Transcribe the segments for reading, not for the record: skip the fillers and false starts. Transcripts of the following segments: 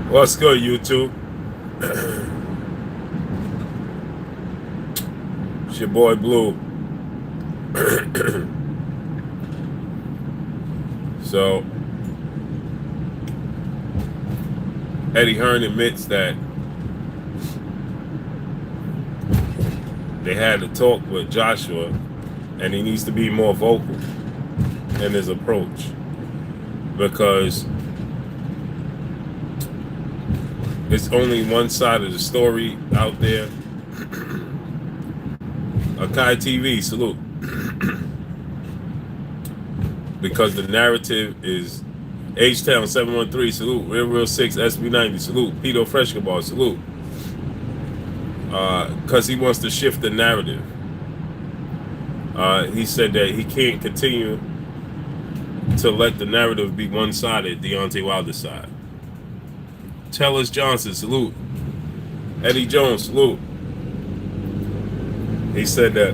What's good, YouTube? It's your boy Blue. So, Eddie Hearn admits that they had a talk with Joshua and he needs to be more vocal in his approach because it's only one side of the story out there. Akai TV, salute. Because the narrative is H-Town 713, salute. Real 6, SB90, salute. Pedo Freshkaball, salute. Because he wants to shift the narrative. He said that he can't continue to let the narrative be one-sided, Deontay Wilder's side. Tellus Johnson, salute. Eddie Jones, salute. He said that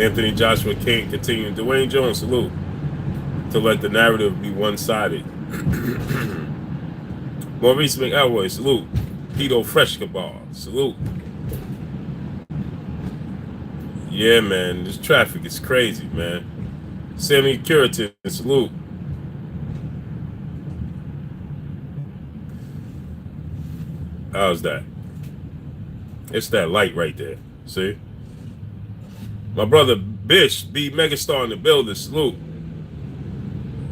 Anthony Joshua can't continue. Dwayne Jones, salute. To let the narrative be one-sided. Maurice McElroy, salute. Pedo Freshkaball, salute. Yeah, man, this traffic is crazy, man. Sammy Curitin, salute. How's that? It's that light right there. See? My brother Bish, B Megastar in the building, salute.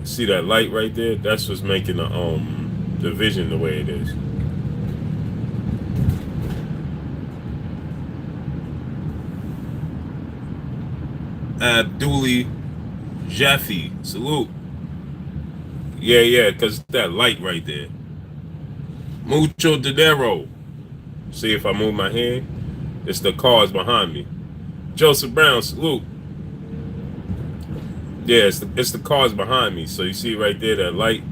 See that light right there? That's what's making the vision the way it is. Abduli Jaffe, salute. Yeah, because that light right there. Mucho dinero. See if I move my hand? It's the cars behind me. Joseph Brown, salute. Yeah, it's the cars behind me. So you see right there, that light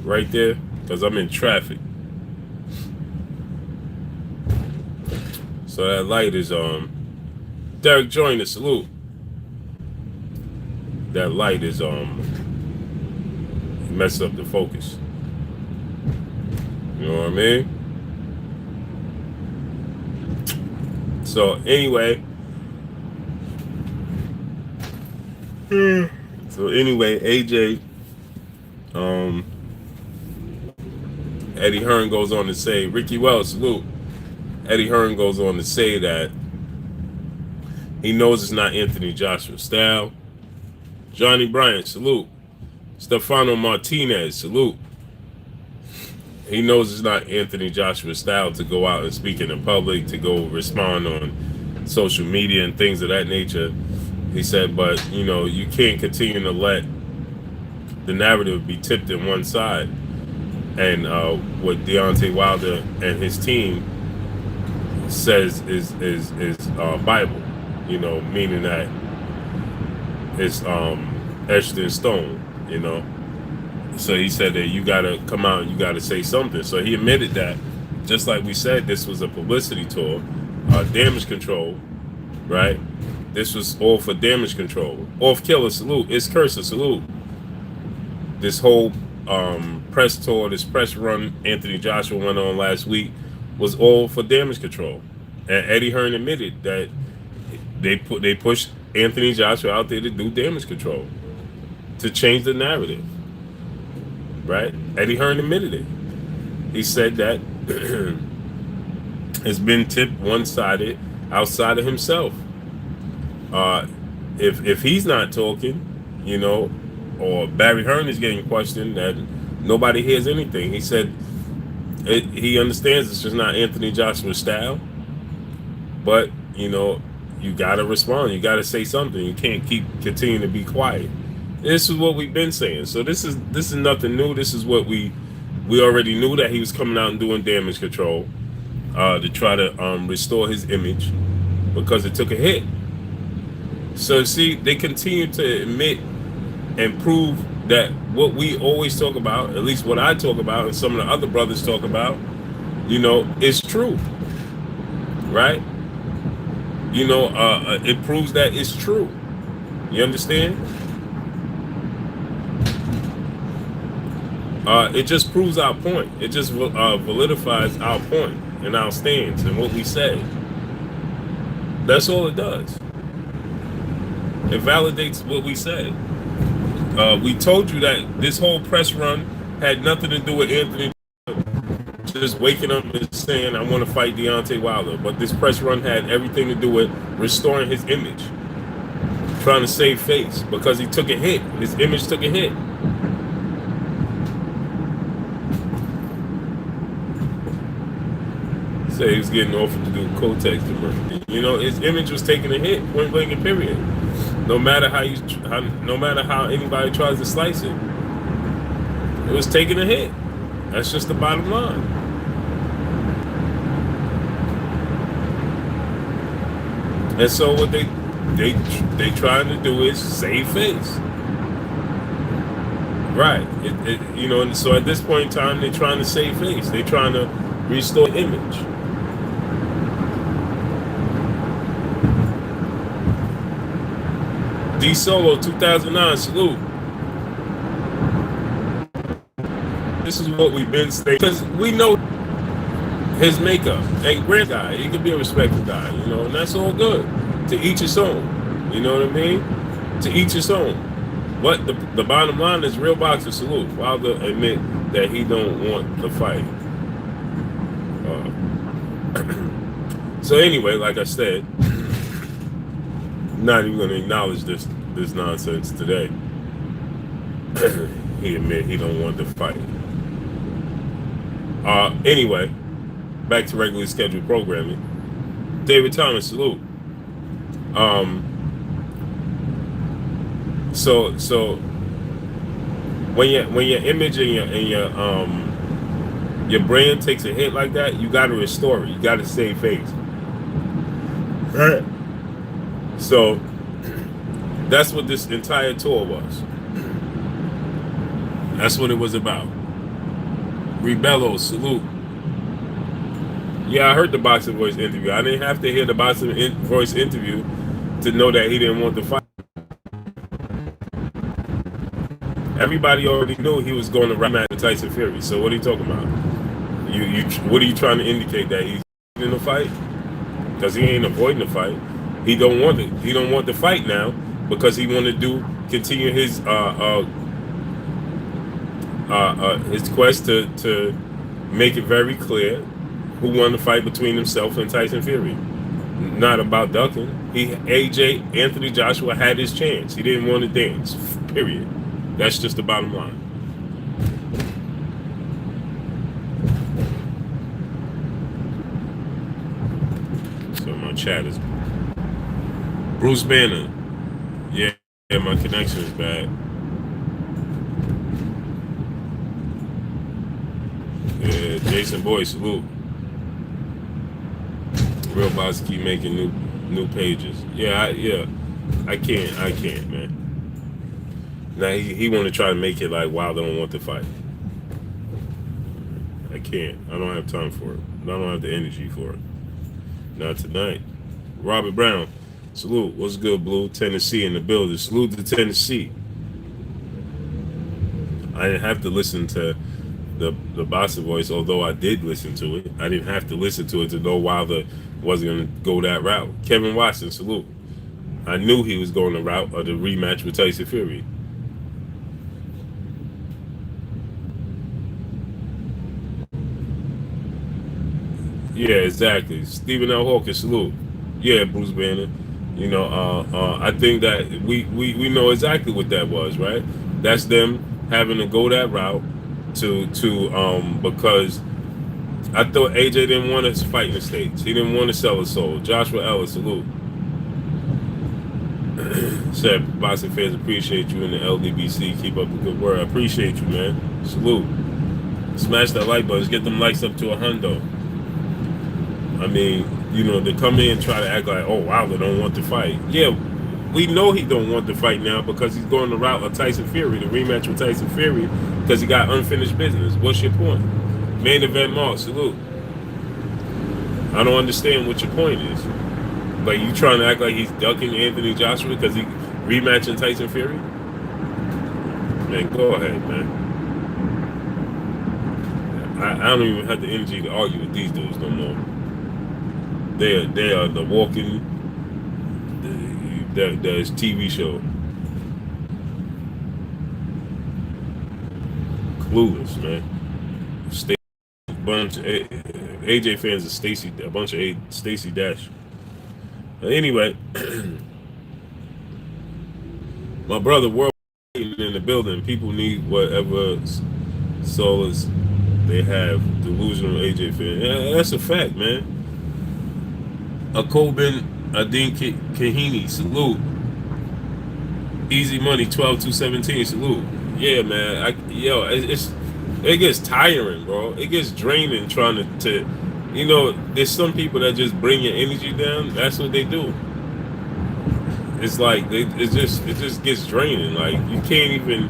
right there? Because I'm in traffic. So that light is Derek Joyner, salute. That light is mess up the focus. You know what I mean? So anyway, AJ, Eddie Hearn goes on to say, Ricky Wells, salute. Eddie Hearn goes on to say that he knows it's not Anthony Joshua's style. Johnny Bryant, salute. Stefano Martinez, salute. He knows it's not Anthony Joshua's style to go out and speak in the public, to go respond on social media and things of that nature. He said, but, you know, you can't continue to let the narrative be tipped in one side. And what Deontay Wilder and his team says is Bible, you know, meaning that it's etched in stone, you know. So he said that you gotta come out and you gotta say something. So he admitted that, just like we said, this was a publicity tour, damage control, right? This was all for damage control. Off Killer, salute. It's Cursor, salute. This whole press tour, this press run Anthony Joshua went on last week was all for damage control. And Eddie Hearn admitted that they pushed Anthony Joshua out there to do damage control, to change the narrative. Right? Eddie Hearn admitted it. He said that it's been tipped one-sided outside of himself. If he's not talking, you know, or Barry Hearn is getting questioned, that nobody hears anything. He said he understands it's just not Anthony Joshua's style, but, you know, you got to respond. You got to say something. You can't continue to be quiet. This is what we've been saying. So this is nothing new. This is what we already knew, that he was coming out and doing damage control to try to restore his image, because it took a hit. So see, they continue to admit and prove that what we always talk about, at least what I talk about and some of the other brothers talk about, you know, is true. Right? You know, it proves that it's true. You understand? It just proves our point. It just validifies our point and our stance and what we say. That's all it does. It validates what we say. We told you that this whole press run had nothing to do with Anthony just waking up and saying, I want to fight Deontay Wilder. But this press run had everything to do with restoring his image, trying to save face because he took a hit. His image took a hit. Say he was getting offered to do Kotex commercial. You know, his image was taking a hit, point blank and period. No matter no matter how anybody tries to slice it, it was taking a hit. That's just the bottom line. And so what they trying to do is save face, right? You know, and so at this point in time, they're trying to save face. They're trying to restore image. D Solo 2009 salute. This is what we've been saying because we know his makeup and great guy. He could be a respected guy, you know, and that's all good. To each his own. You know what I mean? To each his own. But the bottom line is real boxer salute. Wilder admit that he don't want the fight. So anyway, like I said, not even going to acknowledge this nonsense today. He admit he don't want the fight. Anyway, back to regularly scheduled programming. David Thomas, salute. So when your image and your brand takes a hit like that, you got to restore it. You got to save face. Right. So that's what this entire tour was. That's what it was about. Rebello, salute. Yeah, I heard the Boxing Voice interview. I didn't have to hear the Boxing Voice interview to know that he didn't want to fight. Everybody already knew he was going to rematch with Tyson Fury. So what are you talking about? What are you trying to indicate, that he's in the fight? Because he ain't avoiding the fight. He don't want it. He don't want the fight now because he want to continue his quest to make it very clear who won the fight between himself and Tyson Fury. Not about ducking. Anthony Joshua had his chance. He didn't want to dance. Period. That's just the bottom line. So my chat is Bruce Banner. Yeah, my connection is bad. Yeah, Jason Boy, salute. Real boss keep making new pages. I can't, man. Now he want to try to make it like Wilder don't want to fight. I can't. I don't have time for it. I don't have the energy for it. Not tonight. Robert Brown, salute. What's good, Blue? Tennessee in the building. Salute to Tennessee. I didn't have to listen to the Boxer Voice, although I did listen to it. I didn't have to listen to it to know Wilder wasn't going to go that route. Kevin Watson, salute. I knew he was going the route of the rematch with Tyson Fury. Yeah, exactly. Stephen L. Hawkins, salute. Yeah, Bruce Banner. You know, I think that we know exactly what that was, right? That's them having to go that route because I thought AJ didn't want to fight in the States. He didn't want to sell his soul. Joshua Ellis, salute. Said, boxing fans appreciate you in the LDBC. Keep up the good work. I appreciate you, man. Salute. Smash that like button. Get them likes up to 100. I mean, you know, they come in and try to act like, oh, Wilder don't want to fight. Yeah, we know he don't want to fight now because he's going the route of Tyson Fury, the rematch with Tyson Fury, because he got unfinished business. What's your point? Main event Mark, salute. I don't understand what your point is. Like, you trying to act like he's ducking Anthony Joshua because he rematching Tyson Fury? Man, go ahead, man. I don't even have the energy to argue with these dudes no more. They are the walking there's TV show. Clueless, man. Stay bunch AJ fans of Stacy, a bunch of Stacy Dash. Anyway, my brother, world in the building. People need whatever solace they have. Delusional AJ fan. Yeah, that's a fact, man. A Kobin Adin Kahini, salute. Easy money, 12-217, salute. Yeah, man. It gets tiring, bro. It gets draining trying to there's some people that just bring your energy down. That's what they do. It's like it just gets draining. Like you can't even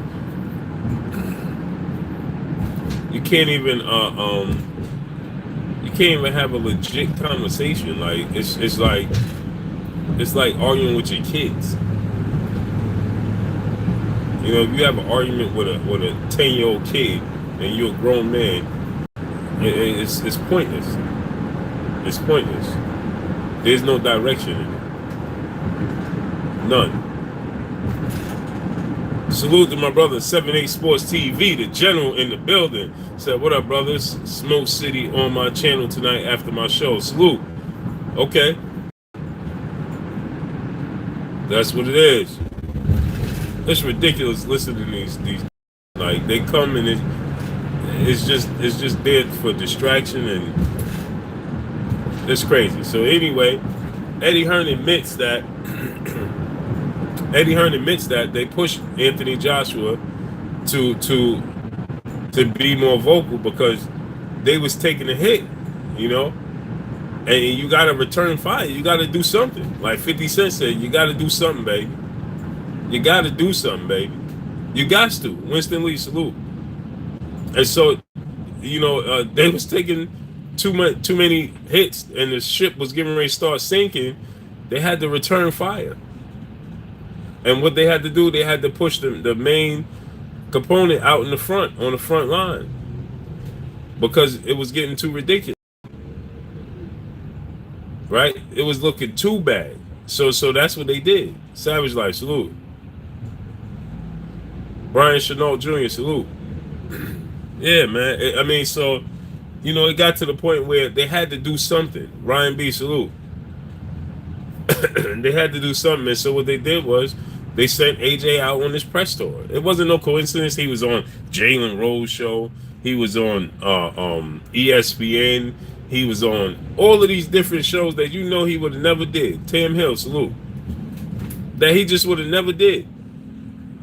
have a legit conversation. Like it's like arguing with your kids. You know, if you have an argument with a 10-year-old kid and you're a grown man, it's pointless. It's pointless. There's no direction in it. None. Salute to my brother 78 Sports TV, the general in the building. Said, what up, brothers? Smoke City on my channel tonight after my show. Salute. Okay. That's what it is. It's ridiculous listening to these like they come and it's just there for distraction, and it's crazy. So anyway, Eddie Hearn admits that they pushed Anthony Joshua to be more vocal because they was taking a hit, and you got to return fire. You got to do something. Like 50 Cent said, you got to do something, baby. You got to do something, baby. You got to. Winston Lee, salute. And so, they was taking too many hits, and the ship was getting ready to start sinking. They had to return fire. And what they had to do, they had to push the main component out in the front, on the front line, because it was getting too ridiculous. Right? It was looking too bad. So that's what they did. Savage Life, salute. Brian Chenault Jr., salute. Yeah, man. It got to the point where they had to do something. Ryan B., salute. They had to do something. And so what they did was they sent AJ out on this press tour. It wasn't no coincidence. He was on Jalen Rose show. He was on ESPN. He was on all of these different shows that he would have never did. Tam Hill, salute. That he just would have never did.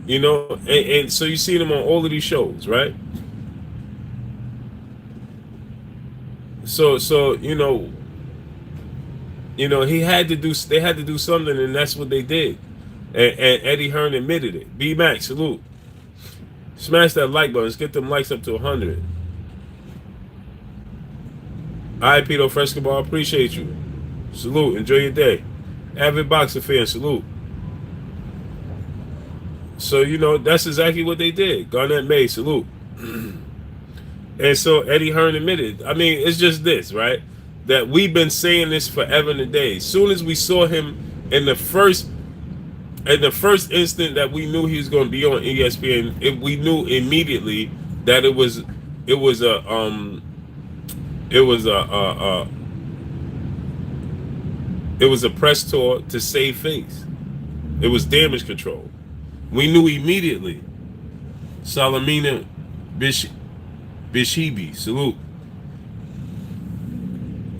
And so you see him on all of these shows, right? So he had to do. They had to do something, and that's what they did. And Eddie Hearn admitted it. B Max, salute. Smash that like button. Let's get them likes up to 100. All right, Pito Frescobar, appreciate you. Salute. Enjoy your day. Avid boxer fan, salute. So that's exactly what they did. Garnett May, salute. And so Eddie Hearn admitted. I mean, it's just this, right? That we've been saying this forever and a day. As soon as we saw him in the first instant that we knew he was going to be on ESPN, we knew immediately that it was a press tour to save face. It was damage control. We knew immediately. Salamina Bishibi, salute.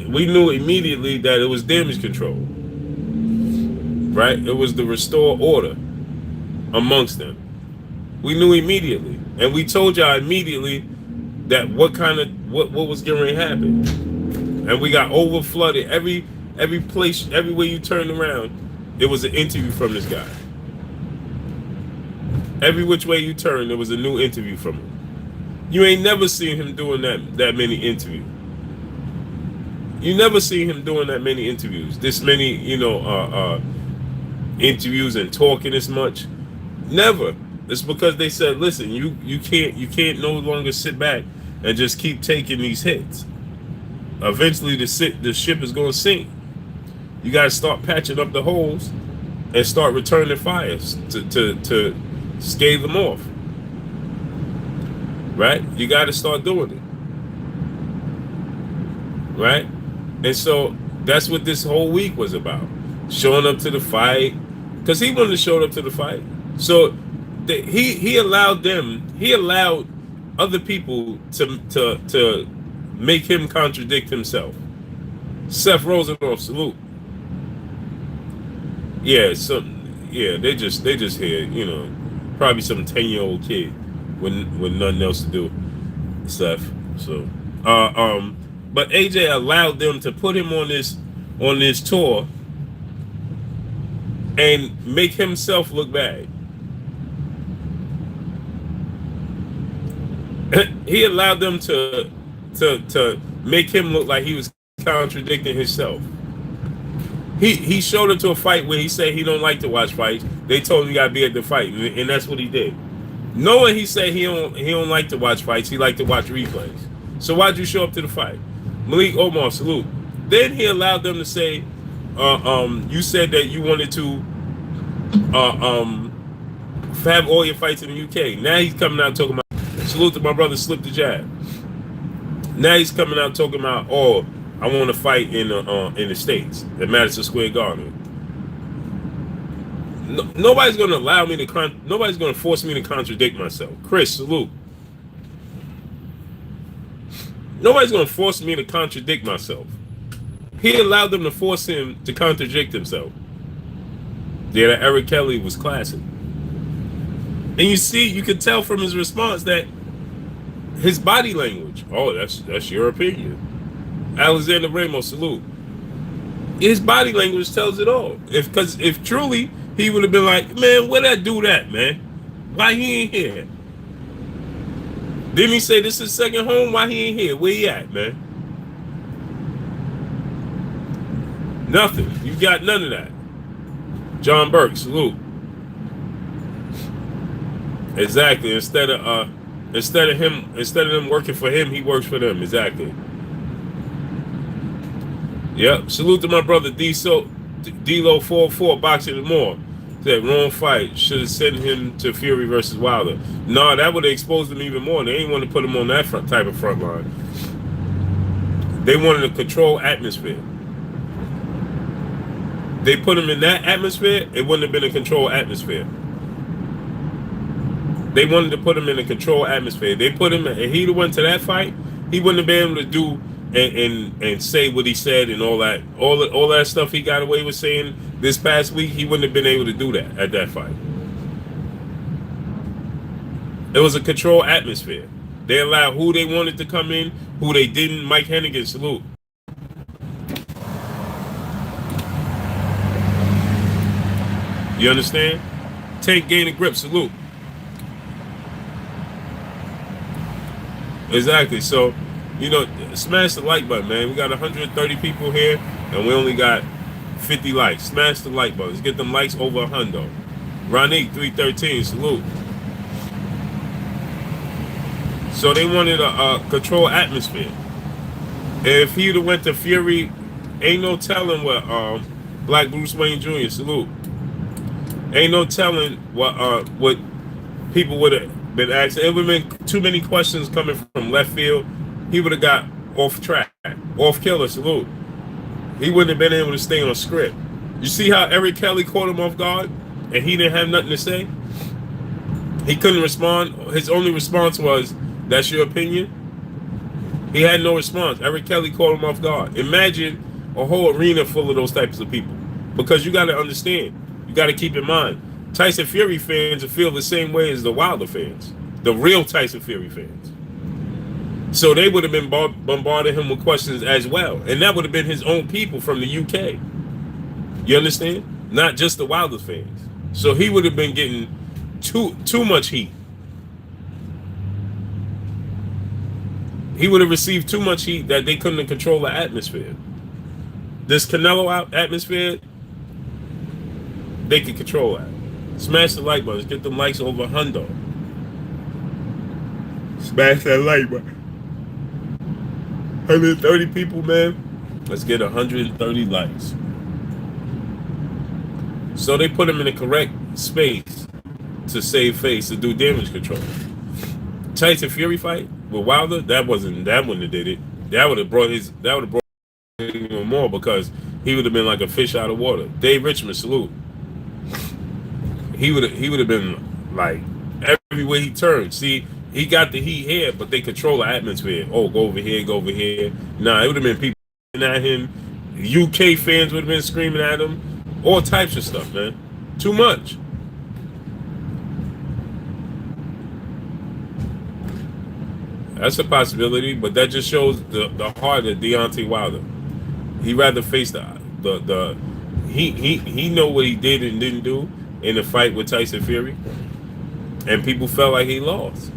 We knew immediately that it was damage control. Right? It was the restore order amongst them. We knew immediately. And we told y'all immediately that what was getting ready to happen. And we got over flooded. Every place, everywhere you turned around, it was an interview from this guy. Every which way you turn, there was a new interview from him. You ain't never seen him doing that many interviews. You never seen him doing that many interviews. This many, interviews and talking this much. Never. It's because they said, listen, you can't no longer sit back and just keep taking these hits. Eventually, the ship is going to sink. You got to start patching up the holes and start returning fires to scale them off. Right? You got to start doing it. Right? And so that's what this whole week was about. Showing up to the fight. Because he wouldn't have showed up to the fight. So he allowed other people to make him contradict himself. Seth Rosenoff, salute. Yeah, they just here, probably some 10-year-old kid with nothing else to do, Seth. So, but AJ allowed them to put him on this tour and make himself look bad. He allowed them to make him look like he was contradicting himself. He showed up to a fight where he said he don't like to watch fights. They told him he gotta be at the fight, and that's what he did. Knowing he said he don't like to watch fights, he liked to watch replays. So why'd you show up to the fight? Malik Omar, salute. Then he allowed them to say, you said that you wanted to have all your fights in the UK. Now he's coming out talking about, salute to my brother Slip the Jab. Now he's coming out talking about, oh, I want to fight in the States at Madison Square Garden. No, nobody's going to allow me to nobody's going to force me to contradict myself. Chris, salute. Nobody's going to force me to contradict myself. He allowed them to force him to contradict himself. Yeah, that Eric Kelly was classic. And you could tell from his response that his body language, oh, that's your opinion. Alexander Ramos, salute. His body language tells it all. Because if truly he would have been like, man, where that dude at, man? Why he ain't here? Didn't he say this is second home? Why he ain't here? Where he at, man? Nothing. You got none of that. John Burke, salute. Exactly. Instead of them working for him, he works for them. Exactly. Yep. Salute to my brother D-Lo 44 boxing and more. Said wrong fight. Should have sent him to Fury versus Wilder. No, that would have exposed him even more. They didn't want to put him on that type of front line. They wanted a controlled atmosphere. They put him in that atmosphere, it wouldn't have been a controlled atmosphere. They wanted to put him in a controlled atmosphere. They put him, and he'd have went to that fight, he wouldn't have been able to do and say what he said and all that stuff he got away with saying this past week. He wouldn't have been able to do that at that fight. It was a controlled atmosphere. They allowed who they wanted to come in, who they didn't. Mike Hennigan, salute. You understand? Tank gain and grip, salute. Exactly. So, smash the like button, man. We got 130 people here, and we only got 50 likes. Smash the like button. Let's get them likes over 100. Ronique 313, salute. So they wanted a controlled atmosphere. If he'd have went to Fury, ain't no telling what Black Bruce Wayne Jr., salute. Ain't no telling what people would have been asking. It would have been too many questions coming from left field. He would have got off track, off killer, salute. He wouldn't have been able to stay on script. You see how Eric Kelly caught him off guard and he didn't have nothing to say? He couldn't respond. His only response was, that's your opinion? He had no response. Eric Kelly caught him off guard. Imagine a whole arena full of those types of people. Because you got to understand, you got to keep in mind, Tyson Fury fans feel the same way as the Wilder fans, the real Tyson Fury fans. So they would have been bombarding him with questions as well. And that would have been his own people from the UK. You understand? Not just the Wilder fans. So he would have been getting too much heat. He would have received too much heat that they couldn't control the atmosphere. This Canelo atmosphere, they could control that. Smash the like button. Get them likes over 100. Smash that like button. 130 people, man. Let's get 130 likes. So they put him in the correct space to save face to do damage control. Tyson Fury fight with Wilder, that wouldn't have did it. That would have brought even more because he would have been like a fish out of water. Dave Richmond, salute. He would have been like everywhere he turned. See, he got the heat here, but they control the atmosphere. Oh, go over here, go over here. Nah, it would have been people at him. UK fans would have been screaming at him. All types of stuff, man. Too much. That's a possibility, but that just shows the heart of Deontay Wilder. He rather face the he know what he did and didn't do in the fight with Tyson Fury, and people felt like he lost,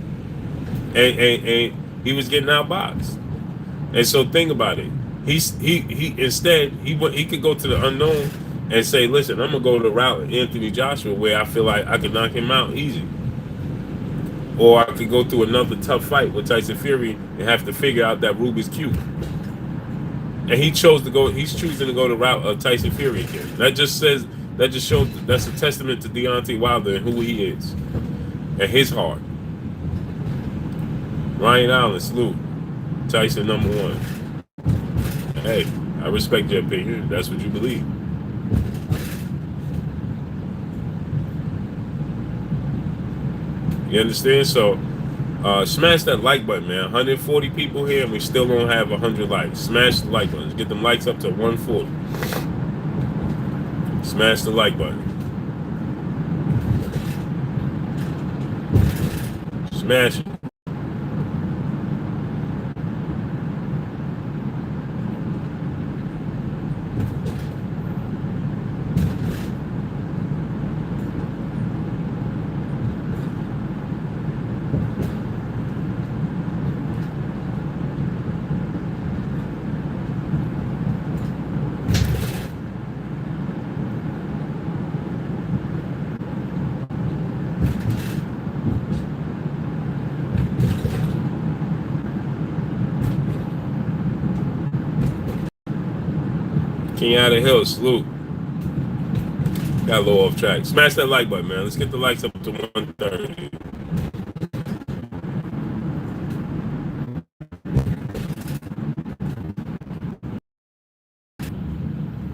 and he was getting outboxed. And so think about it. He instead he could go to the unknown and say, listen, I'm gonna go the route of Anthony Joshua where I feel like I can knock him out easy. Or I could go through another tough fight with Tyson Fury and have to figure out that Rubik's Cube. And he's choosing to go the route of Tyson Fury again. That just shows that's a testament to Deontay Wilder and who he is. And his heart. Ryan Allen, salute. Tyson #1. Hey, I respect your opinion. That's what you believe. You understand? So, smash that like button, man. 140 people here, and we still don't have 100 likes. Smash the like button. Let's get them likes up to 140. Smash the like button. Smash it. Kenyatta Hill, salute. Got a little off track. Smash that like button, man. Let's get the likes up to 130.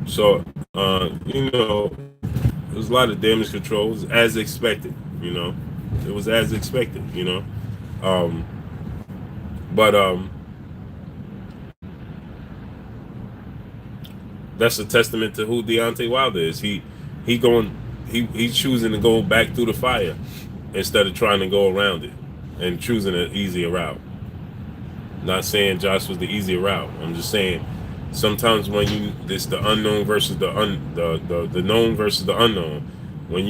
So, there's a lot of damage controls as expected, It was as expected, But that's a testament to who Deontay Wilder is. He's choosing to go back through the fire instead of trying to go around it and choosing an easier route. Not saying Josh was the easier route. I'm just saying sometimes when it's the unknown versus the known versus the unknown. When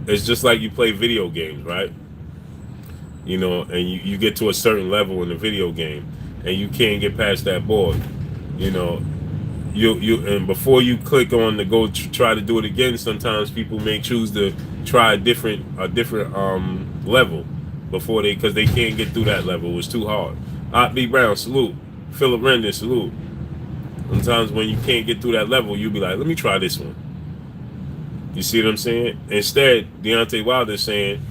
it's just like you play video games, right? And you get to a certain level in the video game and you can't get past that board. You and before you click on to go try to do it again, sometimes people may choose to try a different level before because they can't get through that level. It's too hard. B. Brown, salute. Philip Rendon, salute. Sometimes when you can't get through that level, you'll be like, let me try this one. You see what I'm saying? Instead, Deontay Wilder is saying,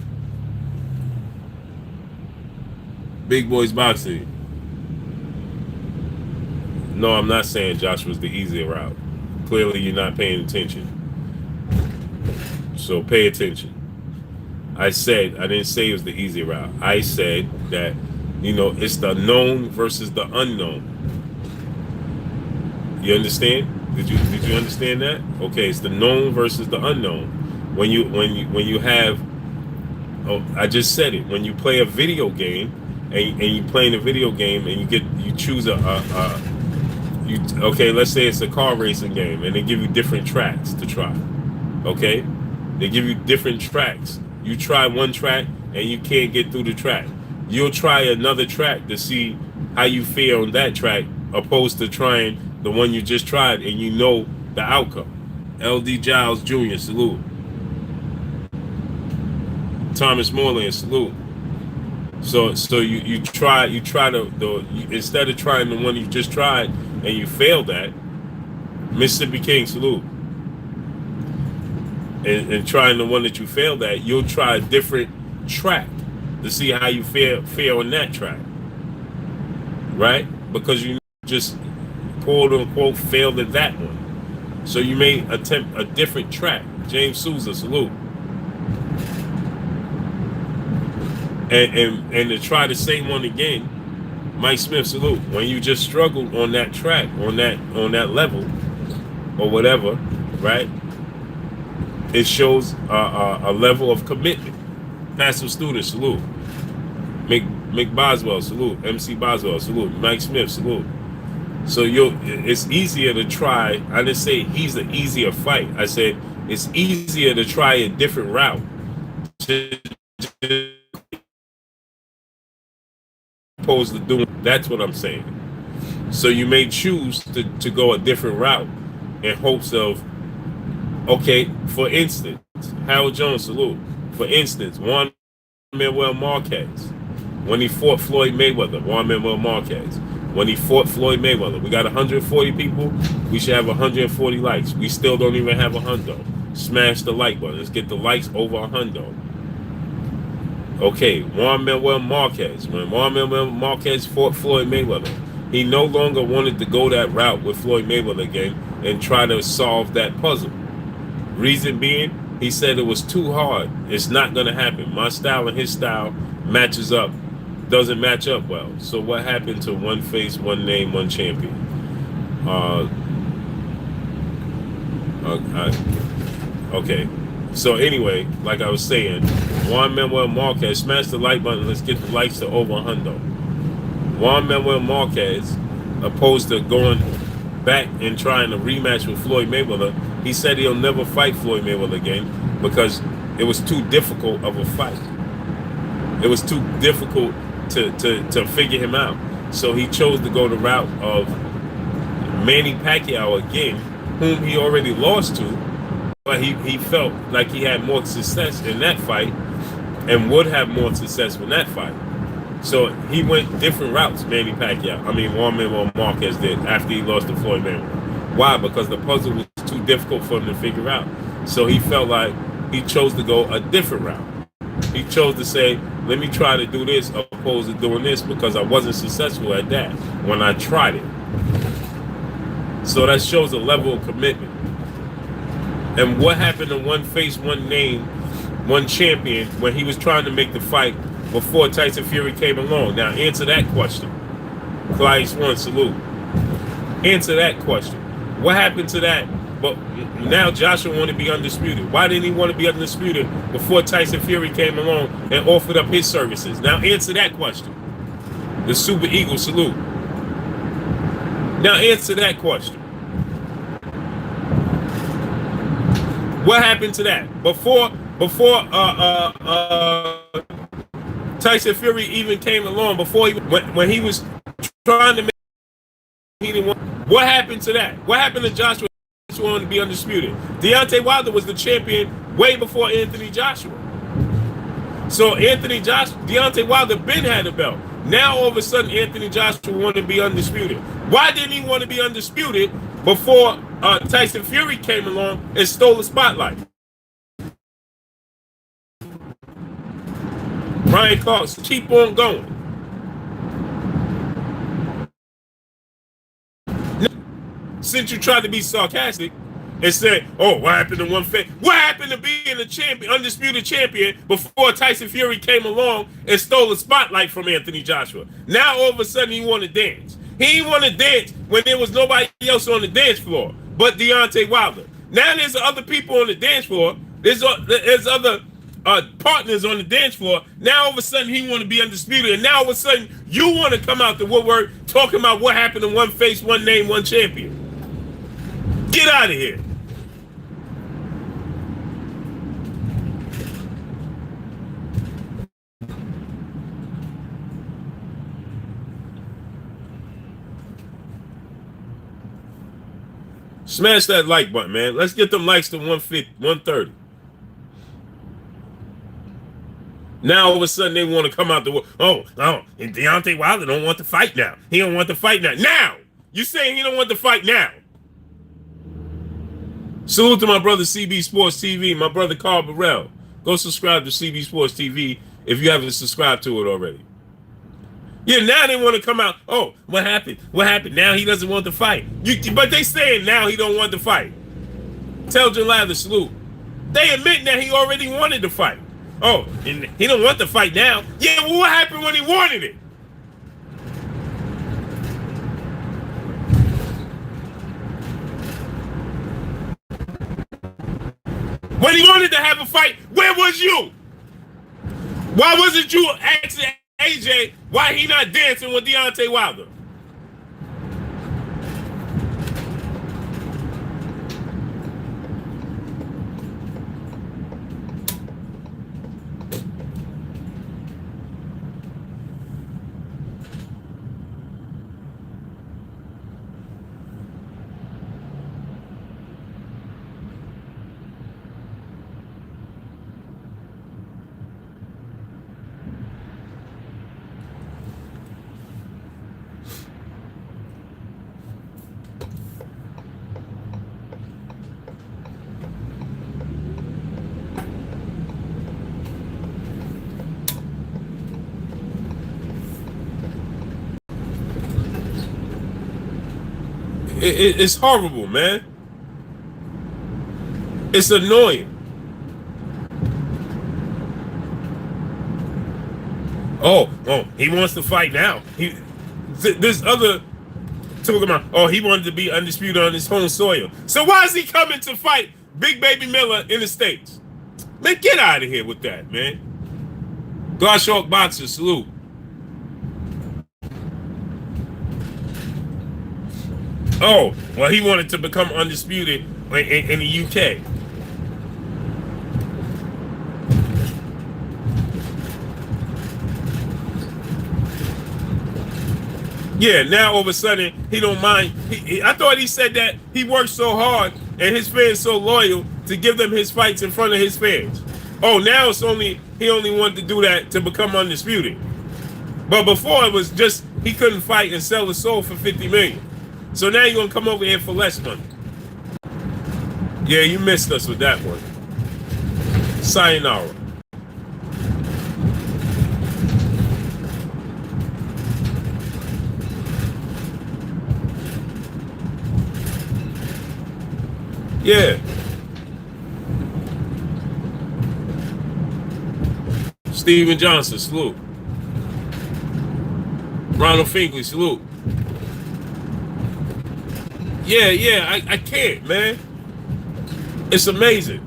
Big Boys Boxing. No, I'm not saying Josh was the easier route. Clearly, you're not paying attention. So pay attention. I didn't say it was the easier route. I said that, it's the known versus the unknown. You understand? Did you understand that? Okay, it's the known versus the unknown. When you have, I just said it. When you play a video game and you play in a video game and you choose let's say it's a car racing game and they give you different tracks to try. Okay? They give you different tracks. You try one track and you can't get through the track. You'll try another track to see how you feel on that track opposed to trying the one you just tried and you know the outcome. L.D. Giles Jr., salute. Thomas Moreland, salute. So you try instead of trying the one you just tried and you failed at, Mississippi King salute, and trying the one that you failed at, you'll try a different track to see how you fare on that track, right? Because you just quote unquote failed at that one. So you may attempt a different track. James Souza, salute. And to try the same one again, Mike Smith, salute. When you just struggled on that track, on that level, or whatever, right? It shows a level of commitment. Passive student, salute. Mick Boswell, salute. MC Boswell, salute. Mike Smith, salute. So it's easier to try. I didn't say he's an easier fight. I said it's easier to try a different route. Opposed to doing, that's what I'm saying. So you may choose to go a different route in hopes of, okay, for instance, Harold Jones, salute. For instance, Juan Manuel Marquez, when he fought Floyd Mayweather, Juan Manuel Marquez, when he fought Floyd Mayweather, we got 140 people, we should have 140 likes. We still don't even have a hundo. Smash the like button. Let's get the likes over a hundo. Okay, Juan Manuel Marquez. When Juan Manuel Marquez fought Floyd Mayweather, he no longer wanted to go that route with Floyd Mayweather again and try to solve that puzzle. Reason being, he said it was too hard. It's not going to happen. My style and his style matches up, doesn't match up well. So what happened to one face, one name, one champion? Okay. So anyway, like I was saying, Juan Manuel Marquez, smash the like button. Let's get the likes to over 100. Juan Manuel Marquez, opposed to going back and trying to rematch with Floyd Mayweather, he said he'll never fight Floyd Mayweather again because it was too difficult of a fight. It was too difficult to figure him out. So he chose to go the route of Manny Pacquiao again, whom he already lost to, but he felt like he had more success in that fight and would have more success in that fight. So he went different routes, Manny Pacquiao. I mean, Juan Manuel Marquez did after he lost to Floyd Mayweather. Why? Because the puzzle was too difficult for him to figure out. So he felt like he chose to go a different route. He chose to say, let me try to do this opposed to doing this because I wasn't successful at that when I tried it. So that shows a level of commitment. And what happened to one face, one name, one champion when he was trying to make the fight before Tyson Fury came along? Now answer that question. Clyde Swan, salute. Answer that question. What happened to that? But now Joshua wanted to be undisputed. Why didn't he want to be undisputed before Tyson Fury came along and offered up his services? Now answer that question. The Super Eagle, salute. Now answer that question. What happened to that? Before Tyson Fury even came along, before when he was trying to make, he didn't want, what happened to that? What happened to Joshua wanted to be undisputed? Deontay Wilder was the champion way before Anthony Joshua. So Deontay Wilder been had a belt. Now all of a sudden Anthony Joshua wanted to be undisputed. Why didn't he want to be undisputed before Tyson Fury came along and stole the spotlight? Ryan Clark, keep on going. Since you tried to be sarcastic and say, oh, what happened to one face? What happened to being the champion, undisputed champion before Tyson Fury came along and stole the spotlight from Anthony Joshua? Now all of a sudden he want to dance. He didn't want to dance when there was nobody else on the dance floor but Deontay Wilder. Now there's other people on the dance floor. There's other partners on the dance floor. Now all of a sudden he want to be undisputed, and now all of a sudden you want to come out the woodwork talking about what happened to one face, one name, one champion. Get out of here. Smash that like button, man. Let's get them likes to 150, 130. Now all of a sudden they want to come out the and Deontay Wilder don't want to fight now. He don't want to fight now. Now you saying he don't want to fight now? Salute to my brother CB Sports TV, my brother Carl Burrell. Go subscribe to CB Sports TV if you haven't subscribed to it already. Yeah, now they want to come out. Oh, what happened? What happened? Now he doesn't want to fight. But they saying now he don't want to fight. Tell Jalal salute. They admit that he already wanted to fight. Oh, and he don't want to fight now. Yeah, well, what happened when he wanted it? When he wanted to have a fight, where was you? Why wasn't you asking AJ why he not dancing with Deontay Wilder? It's horrible, man. It's annoying. Oh, he wants to fight now. This other talking about, oh, he wanted to be undisputed on his home soil. So why is he coming to fight Big Baby Miller in the States? Man, get out of here with that, man. Goshawk Boxer, salute. Oh, well, he wanted to become undisputed in the UK. Yeah, now all of a sudden he don't mind. I thought he said that he worked so hard and his fans so loyal to give them his fights in front of his fans. Oh, now it's he only wanted to do that to become undisputed. But before it was just he couldn't fight and sell his soul for $50 million. So now you're gonna come over here for less money. Yeah, you missed us with that one. Sayonara. Yeah. Steven Johnson, salute. Ronald Finkley, salute. Yeah, I can't, man. It's amazing.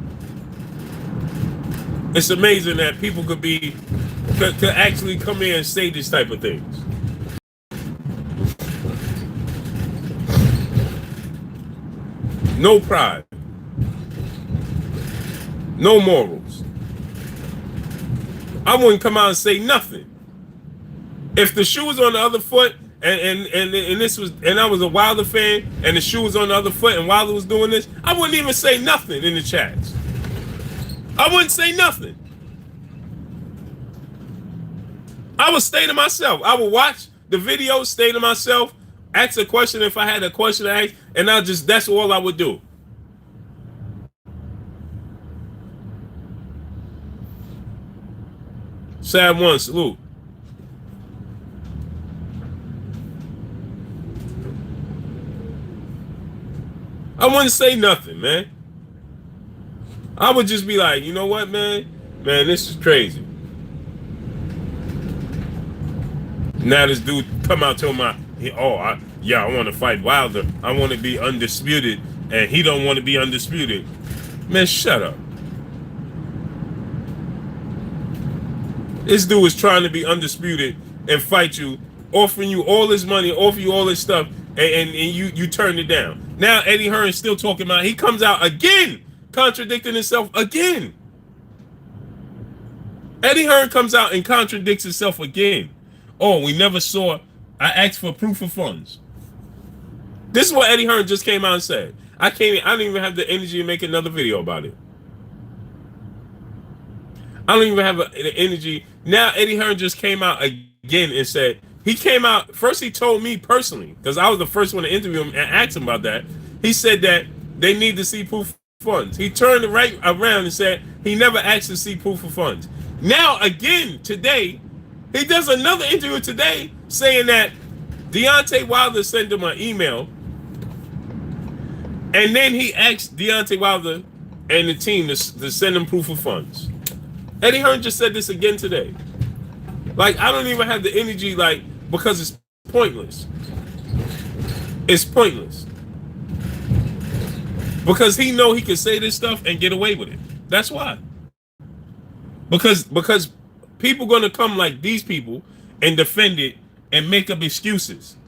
It's amazing that people could actually come here and say these type of things. No pride. No morals. I wouldn't come out and say nothing. If the shoe was on the other foot and I was a Wilder fan and the shoe was on the other foot and Wilder was doing this, I wouldn't even say nothing in the chats. I wouldn't say nothing. I would stay to myself. I would watch the video, stay to myself, ask a question if I had a question to ask, and that's all I would do. Sad one, salute. I wouldn't say nothing, man. I would just be like, you know what, man? Man, this is crazy. Now this dude come out to I want to fight Wilder. I want to be undisputed, and he don't want to be undisputed. Man, shut up. This dude is trying to be undisputed and fight you, offering you all this money, offering you all this stuff, and you turned it down. Now Eddie Hearn still talking about, he comes out again, contradicting himself again. Eddie Hearn comes out and contradicts himself again. Oh, we never saw, I asked for proof of funds. This is what Eddie Hearn just came out and said. I don't even have the energy to make another video about it. I don't even have the energy. Now Eddie Hearn just came out again and said, he came out, first he told me personally, because I was the first one to interview him and ask him about that. He said that they need to see proof of funds. He turned it right around and said he never asked to see proof of funds. Now again, today, he does another interview today saying that Deontay Wilder sent him an email, and then he asked Deontay Wilder and the team to send him proof of funds. Eddie Hearn just said this again today. Like, I don't even have the energy, like, because it's pointless. It's pointless. Because he know he can say this stuff and get away with it. That's why. Because people gonna come like these people and defend it and make up excuses.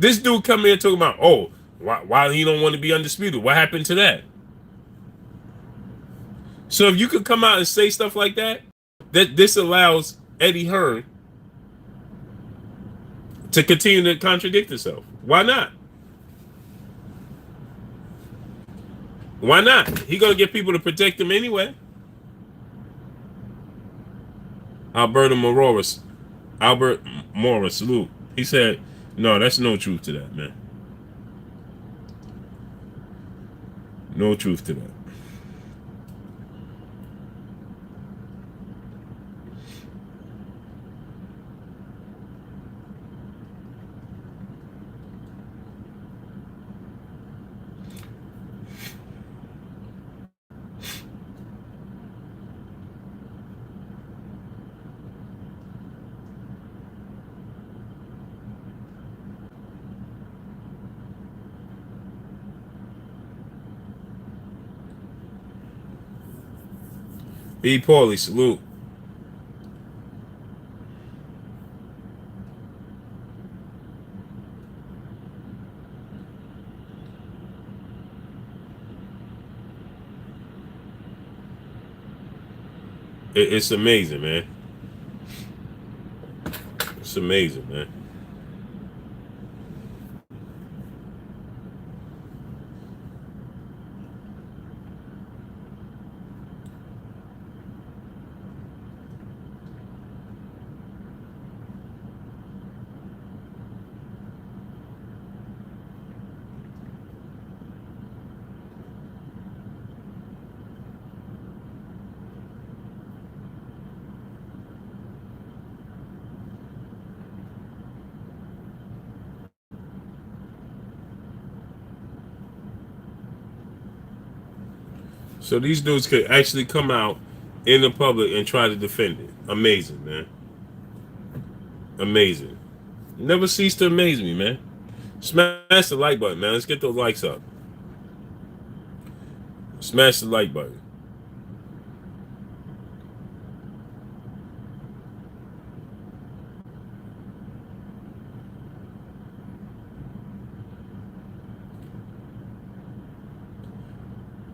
This dude come here talking about, oh, why he don't want to be undisputed? What happened to that? So if you could come out and say stuff like that, that this allows Eddie Hearn to continue to contradict himself. Why not? Why not? He gonna get people to protect him anyway. Albert Morris, salute. He said, no, that's no truth to that, man. No truth to that. B. Paulie, salute. It's amazing, man. It's amazing, man. So these dudes could actually come out in the public and try to defend it. Amazing, man. Amazing. Never cease to amaze me, man. Smash the like button, man. Let's get those likes up. Smash the like button.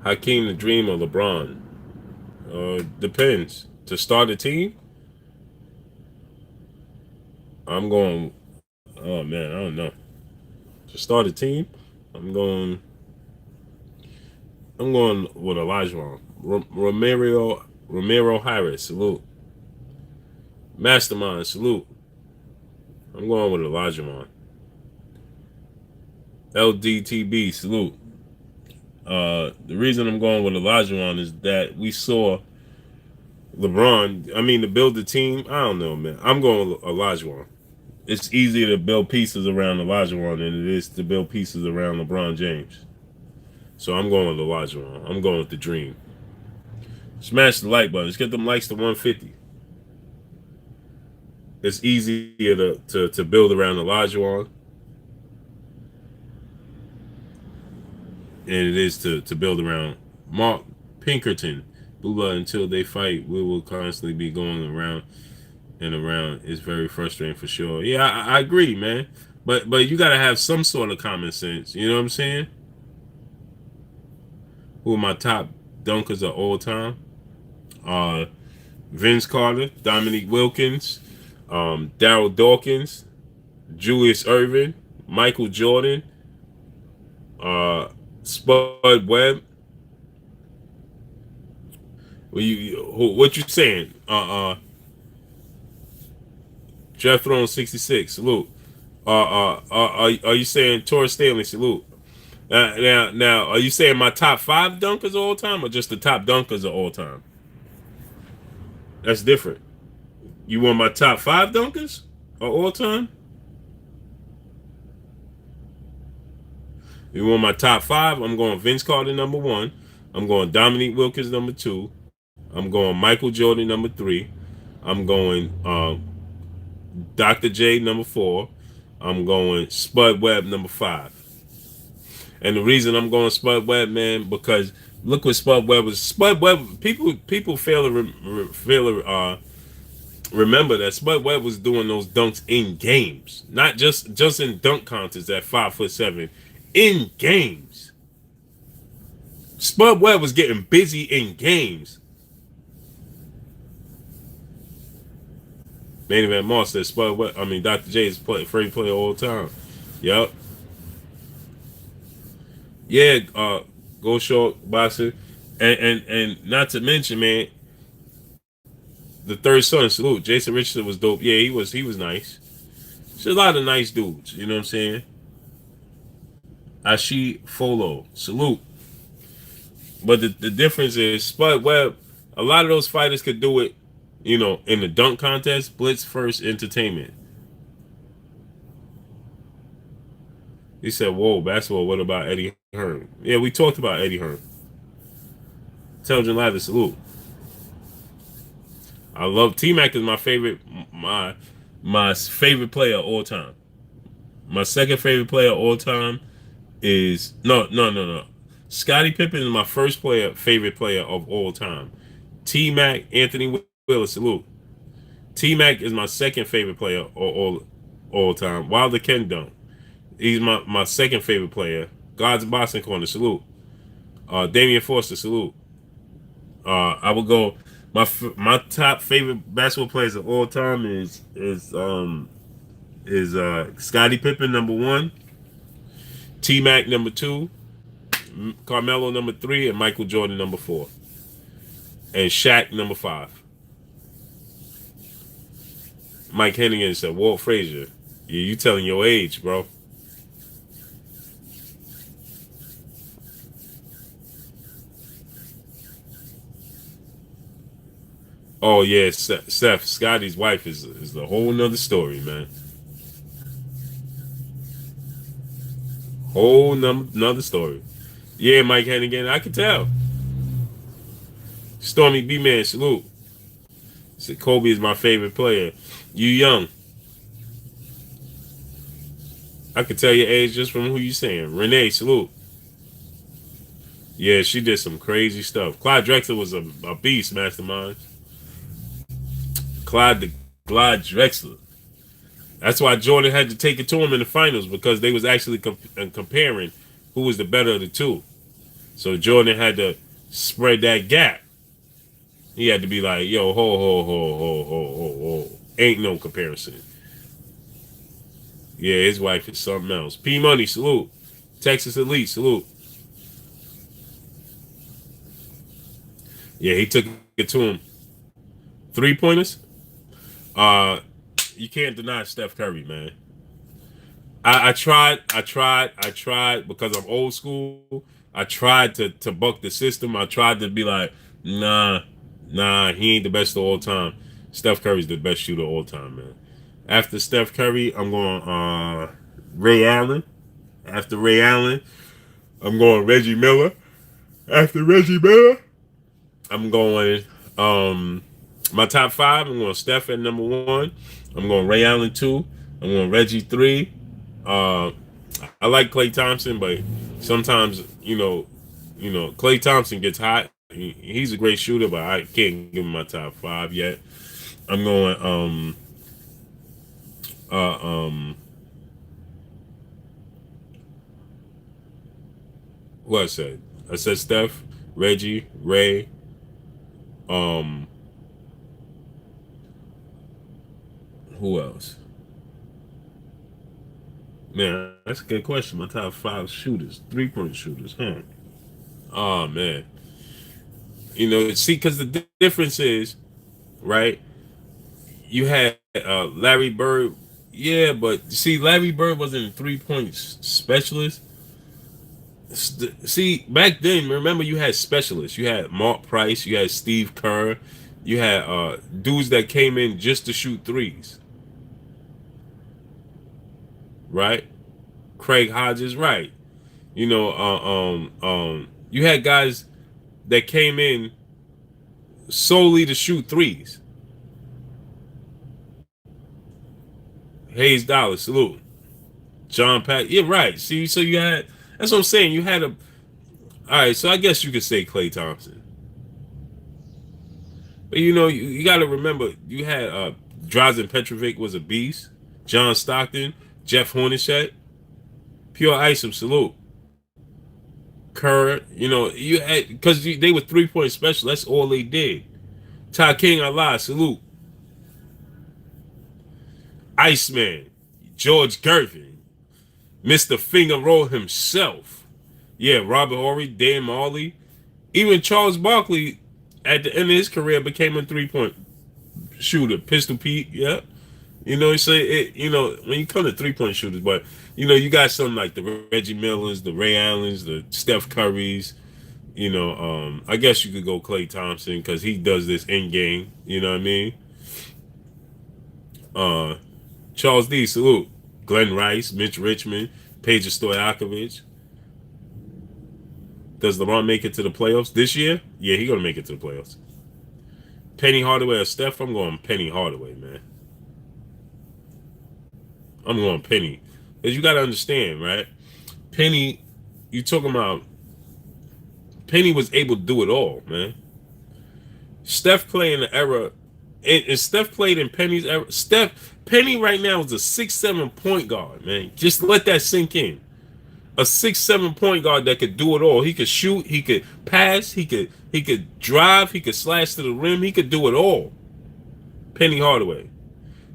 Hakeem the Dream or LeBron? Depends. To start a team, I'm going. Oh man, I don't know. To start a team, I'm going. I'm going with Elijah Romero Harris. Salute. Mastermind. Salute. I'm going with Elijah LDTB. Salute. The reason I'm going with Elijah is that we saw LeBron. I mean, to build the team, I don't know, man. I'm going with Elijah. It's easier to build pieces around Elijah than it is to build pieces around LeBron James. So I'm going with Elijah. I'm going with the dream. Smash the like button. Let's get them likes to 150. It's easier to build around Elijah than it is to build around Mark Pinkerton. Bula, until they fight, we will constantly be going around and around. It's very frustrating for sure. Yeah, I agree, man. But you gotta have some sort of common sense. You know what I'm saying? Who are my top dunkers of all time? Vince Carter, Dominique Wilkins, Darryl Dawkins, Julius Erving, Michael Jordan, Spud Webb, What you saying? Jeff Throne 66. Salute. Are you saying Torres Stanley? Salute. Now, are you saying my top five dunkers of all time, or just the top dunkers of all time? That's different. You want my top five dunkers of all time? You want my top five? I'm going Vince Carter number one. I'm going Dominique Wilkins number two. I'm going Michael Jordan number three. I'm going Dr. J number four. I'm going Spud Webb number five. And the reason I'm going Spud Webb, man, because look what Spud Webb was. Spud Webb, people fail to remember that Spud Webb was doing those dunks in games, not just in dunk contests at 5'7", in games. Spud Webb was getting busy in games. Main Event Moss said Spud Webb. I mean, Dr. J is favorite player all the time. Yup. Yeah. Go short boxer, and not to mention, man, the third son. Salute. Jason Richardson was dope. Yeah, he was nice. There's a lot of nice dudes. You know what I'm saying? Ashi Folo. Salute. But the difference is Spud Webb. A lot of those fighters could do it. In the dunk contest, Blitz First Entertainment. He said, "Whoa, basketball. What about Eddie Hearn?" Yeah, we talked about Eddie Hearn. Intelligent Ladder, salute. I love T Mac is my favorite player of all time. My second favorite player of all time is no. Scottie Pippen is my first favorite player of all time. T Mac, Anthony Willis, salute. T Mac is my second favorite player of all time. Wilder Ken don't. He's my second favorite player. God's Boxing Corner, salute. Damian Foster, salute. I would go. My top favorite basketball players of all time is Scottie Pippen number one, T Mac number two, Carmelo number three, and Michael Jordan number four, and Shaq number five. Mike Hennigan said Walt Frazier. Yeah, you telling your age, bro. Oh yeah, Steph, Scotty's wife is a whole nother story, man. Whole another story. Yeah, Mike Hennigan, I can tell. Stormy B Man, salute. Said Kobe is my favorite player. You young. I can tell your age just from who you saying. Renee, salute. Yeah, she did some crazy stuff. Clyde Drexler was a beast, mastermind. Clyde Drexler. That's why Jordan had to take it to him in the finals because they was actually comparing who was the better of the two. So Jordan had to spread that gap. He had to be like, yo, ho. Ain't no comparison. Yeah, his wife is something else. P Money, salute. Texas Elite, salute. Yeah, he took it to him. 3-pointers? Uh, you can't deny Steph Curry, man. I tried because I'm old school. I tried to buck the system. I tried to be like, nah, he ain't the best of all time. Steph Curry's the best shooter of all time, man. After Steph Curry, I'm going Ray Allen. After Ray Allen, I'm going Reggie Miller. After Reggie Miller, I'm going my top five. I'm going Steph at number one. I'm going Ray Allen two. I'm going Reggie three. Uh, I like Klay Thompson, but sometimes Klay Thompson gets hot. He's a great shooter, but I can't give him my top five yet. I'm going uh, um what I said. I said Steph, Reggie, Ray. Um, who else? Man, that's a good question. My top five shooters, 3-point shooters, huh? Oh man, See, because the difference is, right? You had Larry Bird. Yeah, but see, Larry Bird wasn't a 3 point specialist. See, back then, remember you had specialists. You had Mark Price. You had Steve Kerr. You had dudes that came in just to shoot threes, right? Craig Hodges, right? You had guys that came in solely to shoot threes. Hayes Dollar, salute. John Pat, yeah, right. See, so you had that's what I'm saying. You had a all right. So I guess you could say Klay Thompson, but you got to remember you had Drazen Petrovic was a beast. John Stockton, Jeff Hornacek, Pure Isom, salute. Kerr, you had because they were 3 point special. That's all they did. Ty King, Allah, salute. Iceman, George Gervin, Mr. Finger Roll himself. Yeah, Robert Horry, Dan Marley, even Charles Barkley at the end of his career became a 3 point shooter. Pistol Pete, yeah. So when you come to 3 point shooters, but you got something like the Reggie Millers, the Ray Allens, the Steph Currys. I guess you could go Klay Thompson because he does this in game. You know what I mean? Charles D. Salute. Glenn Rice, Mitch Richmond, Peja Stojakovic. Does LeBron make it to the playoffs this year? Yeah, he gonna make it to the playoffs. Penny Hardaway or Steph? I'm going Penny Hardaway, man. I'm going Penny. Because you gotta understand, right? Penny, you talking about Penny was able to do it all, man. Steph played in the era, and Steph played in Penny's era. Penny right now is a 6'7" point guard, man. Just let that sink in. A 6'7" point guard that could do it all. He could shoot, he could pass, he could drive, he could slash to the rim, he could do it all. Penny Hardaway.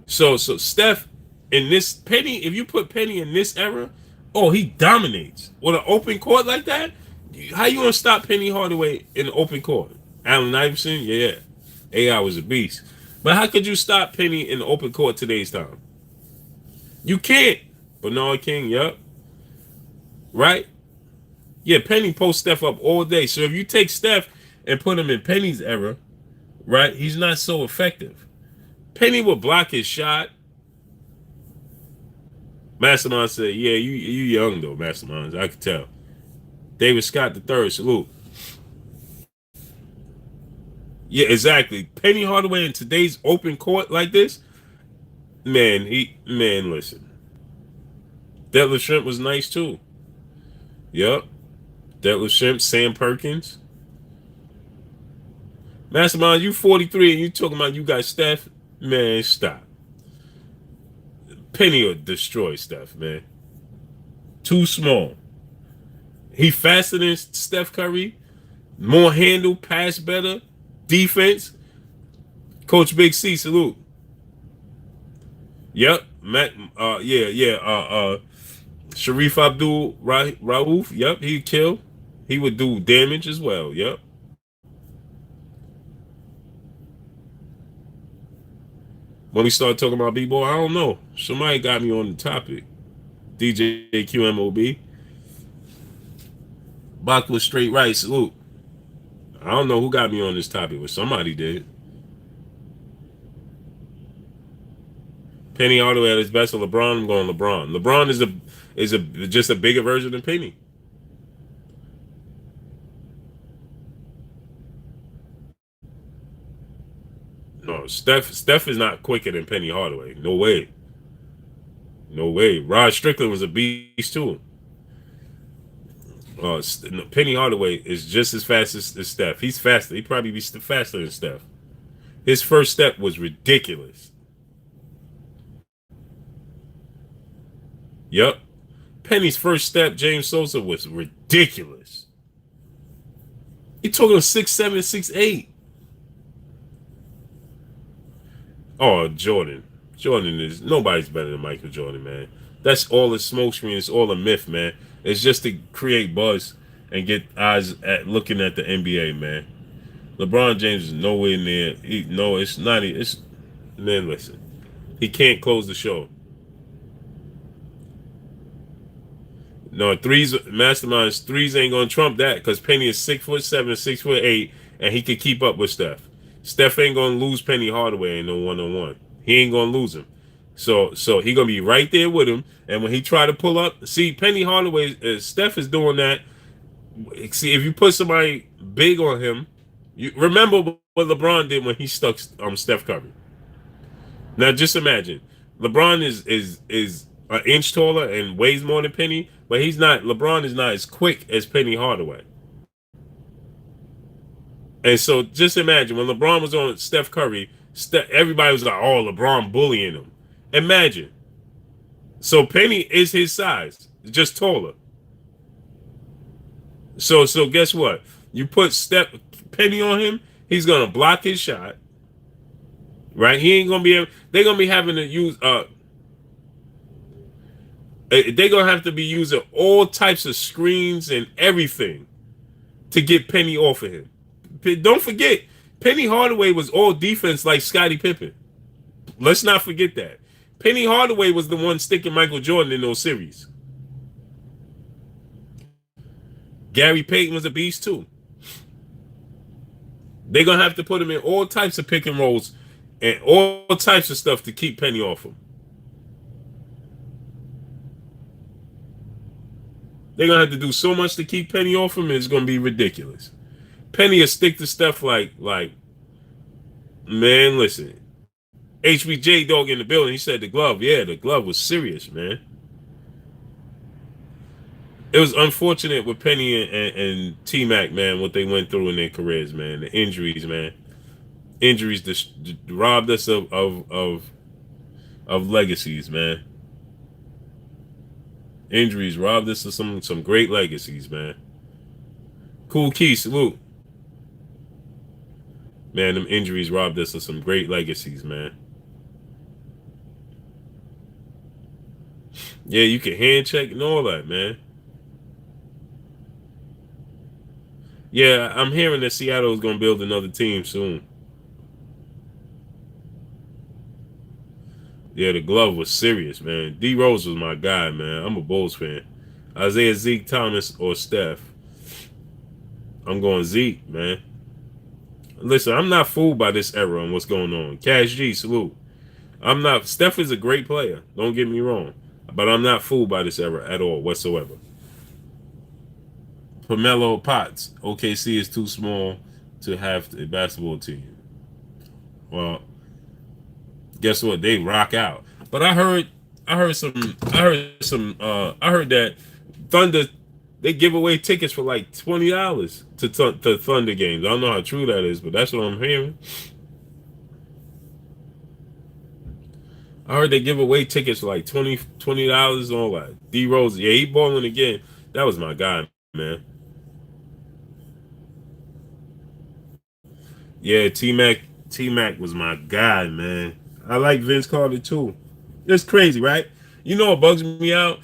So Steph in this Penny, if you put Penny in this era, oh, he dominates. With an open court like that, how you gonna stop Penny Hardaway in the open court? Allen Iverson, yeah. AI was a beast. But how could you stop Penny in the open court today's time? You can't. Bernard King, yep. Right? Yeah, Penny posts Steph up all day. So if you take Steph and put him in Penny's era, right, he's not so effective. Penny will block his shot. Mastermind said, yeah, you young though, Masterminds. I could tell. David Scott the third, salute. Yeah, exactly. Penny Hardaway in today's open court like this, man, listen. Detlef Shrimp was nice too. Yep. Detlef Shrimp, Sam Perkins. Mastermind, you 43 and you talking about you got Steph? Man, stop. Penny will destroy Steph, man. Too small. He faster than Steph Curry. More handle, pass better, defense. Coach Big C, salute. Yep. Matt, Sharif Abdul Rauf, yep, he'd kill. He would do damage as well, yep. When we start talking about B-Boy, I don't know. Somebody got me on the topic. DJ QMOB. Bach was straight right, salute. I don't know who got me on this topic, but somebody did. Penny Hardaway at his best, or LeBron? I'm going LeBron. LeBron is just a bigger version of Penny. No, Steph is not quicker than Penny Hardaway. No way. No way. Rod Strickland was a beast too. Penny Hardaway is just as fast as Steph. He's faster. He'd probably be faster than Steph. His first step was ridiculous. Yep. Penny's first step, James Sosa, was ridiculous. He talking 6'7", 6'8". Oh, Jordan. Jordan is nobody's better than Michael Jordan, man. That's all a smokescreen. It's all a myth, man. It's just to create buzz and get eyes at looking at the NBA, man. LeBron James is nowhere near. No, it's not. It's man. Listen, he can't close the show. No threes, masterminds threes ain't gonna trump that because Penny is 6'7", 6'8", and he could keep up with Steph. Steph ain't gonna lose Penny Hardaway in no 1-on-1. He ain't gonna lose him. So he gonna be right there with him. And when he try to pull up, see Penny Hardaway, Steph is doing that. See if you put somebody big on him, you remember what LeBron did when he stuck Steph Curry. Now just imagine, LeBron is an inch taller and weighs more than Penny, but he's not. LeBron is not as quick as Penny Hardaway. And so just imagine when LeBron was on Steph Curry, everybody was like, "Oh, LeBron bullying him." Imagine. So Penny is his size, just taller. So guess what? You put Penny on him, he's gonna block his shot. Right? He ain't gonna be able. They're gonna be having to use they're gonna have to be using all types of screens and everything to get Penny off of him. Don't forget, Penny Hardaway was all defense like Scottie Pippen. Let's not forget that. Penny Hardaway was the one sticking Michael Jordan in those series. Gary Payton was a beast too. They're gonna have to put him in all types of pick and rolls and all types of stuff to keep Penny off him. They're gonna have to do so much to keep Penny off him, it's gonna be ridiculous. Penny will stick to stuff like man, listen. HBJ dog in the building, he said the glove. Yeah, the glove was serious, man. It was unfortunate with Penny and T Mac, man, what they went through in their careers, man. The injuries, man. Injuries robbed us of legacies, man. Injuries robbed us of some great legacies, man. Cool Key, salute. Man, them injuries robbed us of some great legacies, man. Yeah, you can hand check and all that, man. Yeah, I'm hearing that Seattle is going to build another team soon. Yeah, the glove was serious, man. D Rose was my guy, man. I'm a Bulls fan. Isaiah, Zeke, Thomas, or Steph. I'm going Zeke, man. Listen, I'm not fooled by this era and what's going on. Cash G, salute. I'm not. Steph is a great player. Don't get me wrong, but I'm not fooled by this era at all whatsoever. Pamelo Potts. OKC is too small to have a basketball team. Well, guess what? They rock out. But I heard that Thunder they give away tickets for like $20 to Thunder games. I don't know how true that is, but that's what I'm hearing. I heard they give away tickets for like $20 and all that. D Rose, yeah, he balling again. That was my guy, man. Yeah, T Mac was my guy, man. I like Vince Carter too. It's crazy, right? You know what bugs me out?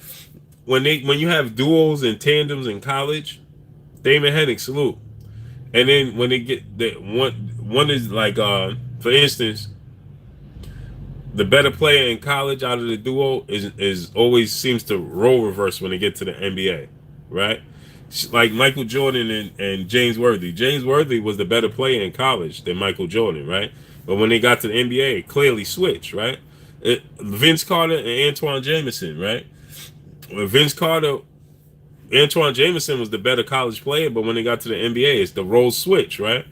When you have duos and tandems in college, Damon Hennig, salute. And then when they get the one is like for instance, the better player in college out of the duo is always seems to role reverse when they get to the NBA, right? Like Michael Jordan and James Worthy. James Worthy was the better player in college than Michael Jordan, right? But when they got to the NBA, it clearly switched, right? Vince Carter and Antoine Jameson, right? Vince Carter, Antoine Jameson was the better college player, but when they got to the NBA, it's the role switch, right?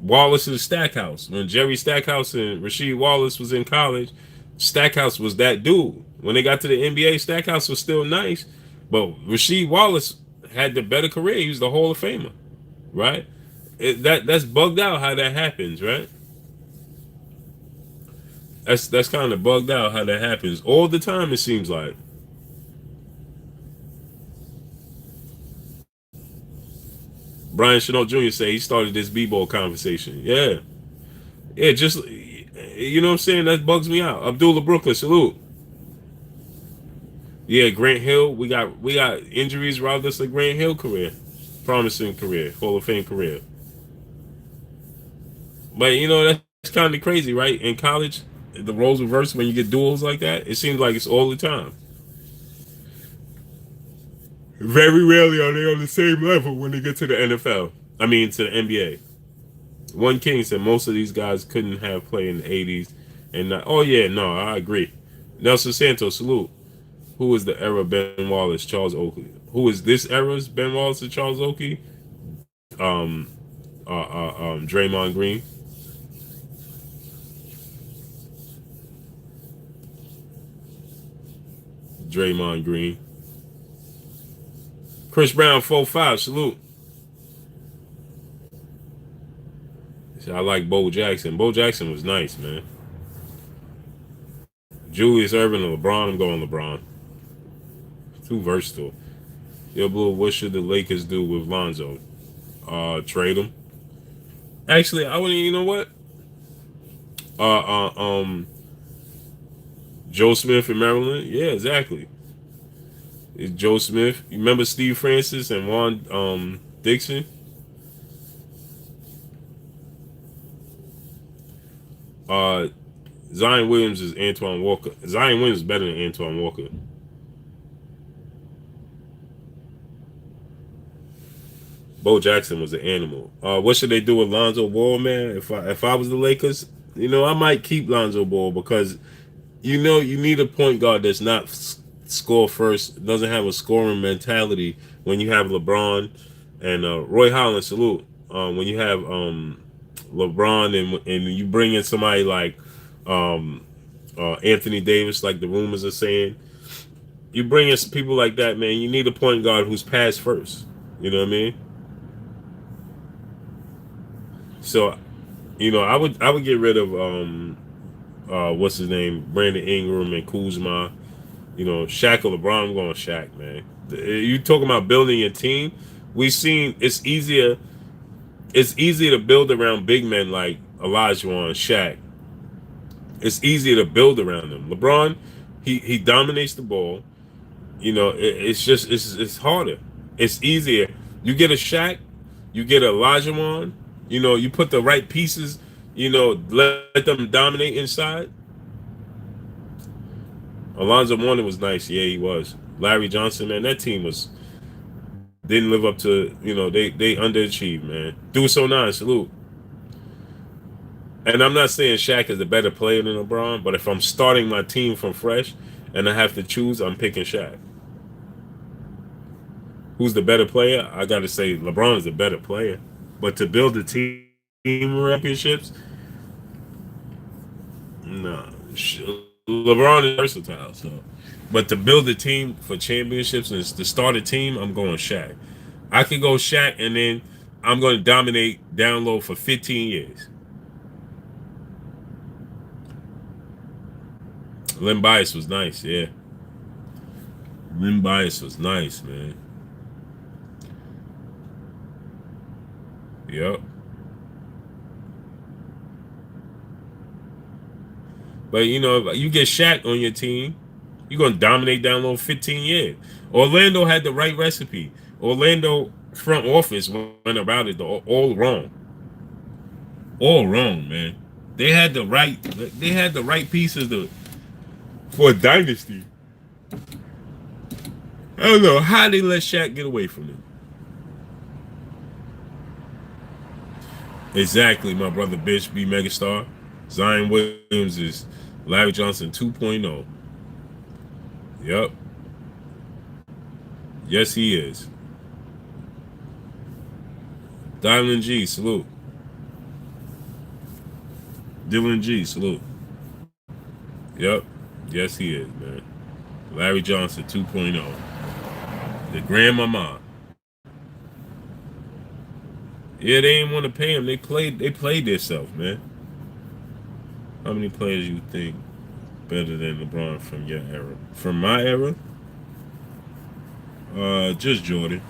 Wallace and Stackhouse. When Jerry Stackhouse and Rasheed Wallace was in college, Stackhouse was that dude. When they got to the NBA, Stackhouse was still nice, but Rasheed Wallace had the better career. He was the Hall of Famer, right? That's bugged out how that happens, right? That's kind of bugged out how that happens all the time. It seems like. Brian Chenault Jr. say he started this b-ball conversation. Yeah, yeah, just you know what I'm saying. That bugs me out. Abdullah Brooklyn, salute. Yeah, Grant Hill. We got injuries robbed us of Grant Hill career. promising career, Hall of Fame career. But that's kind of crazy, right? In college, the roles reverse when you get duels like that. It seems like it's all the time. Very rarely are they on the same level when they get to the NFL. I mean, to the NBA. One King said most of these guys couldn't have played in the '80s, and not, oh yeah, no, I agree. Nelson Santos, salute. Who is the era Ben Wallace, Charles Oakley? Who is this era's Ben Wallace and Charles Oakley? Um, Draymond Green. Draymond Green. Chris Brown, 4-5, salute. I like Bo Jackson. Bo Jackson was nice, man. Julius Erving or LeBron, I'm going LeBron. Too versatile. Yo, Blue, what should the Lakers do with Lonzo? Trade him. Actually, I wouldn't. You know what? Uh, uh, um, Joe Smith in Maryland. Yeah, exactly. It's Joe Smith. You remember Steve Francis and Juan Dixon? Uh, Zion Williams is Antoine Walker. Zion Williams is better than Antoine Walker. Bo Jackson was an animal. What should they do with Lonzo Ball, man? If I was the Lakers, I might keep Lonzo Ball because you need a point guard that's not score first, doesn't have a scoring mentality. When you have LeBron and Roy Holland, salute. When you have LeBron and you bring in somebody like Anthony Davis, like the rumors are saying, you bring in people like that, man. You need a point guard who's pass first. You know what I mean? So, I would get rid of what's his name, Brandon Ingram and Kuzma. Shaq or LeBron. I'm going Shaq, man. You talking about building your team? We've seen it's easier. It's easier to build around big men like Olajuwon, Shaq. It's easier to build around them. LeBron, he dominates the ball. It's just it's harder. It's easier. You get a Shaq, you get a Olajuwon. You put the right pieces. Let them dominate inside. Alonzo Mourning was nice. Yeah, he was. Larry Johnson, man, that team didn't live up to, they underachieved, man. Deuce 09, salute. And I'm not saying Shaq is a better player than LeBron, but if I'm starting my team from fresh and I have to choose, I'm picking Shaq. Who's the better player? I got to say LeBron is a better player. But to build a team championships, no. LeBron is versatile, so. But to build a team for championships and to start a team, I'm going Shaq. I could go Shaq, and then I'm going to dominate down low for 15 years. Len Bias was nice, yeah. Len Bias was nice, man. Yep. But if you get Shaq on your team, you're gonna dominate down low 15 years. Orlando had the right recipe. Orlando front office went about it all wrong. All wrong, man. They had the right pieces for a dynasty. I don't know how they let Shaq get away from them. Exactly, my brother bitch be megastar. Zion Williams is Larry Johnson 2.0. Yep. Yes, he is. Dylan G, salute. Dylan G, salute. Yep. Yes, he is, man. Larry Johnson 2.0. The grandmama. Yeah, they didn't want to pay him. They played themselves, man. How many players you think better than LeBron from your era? From my era? Just Jordan.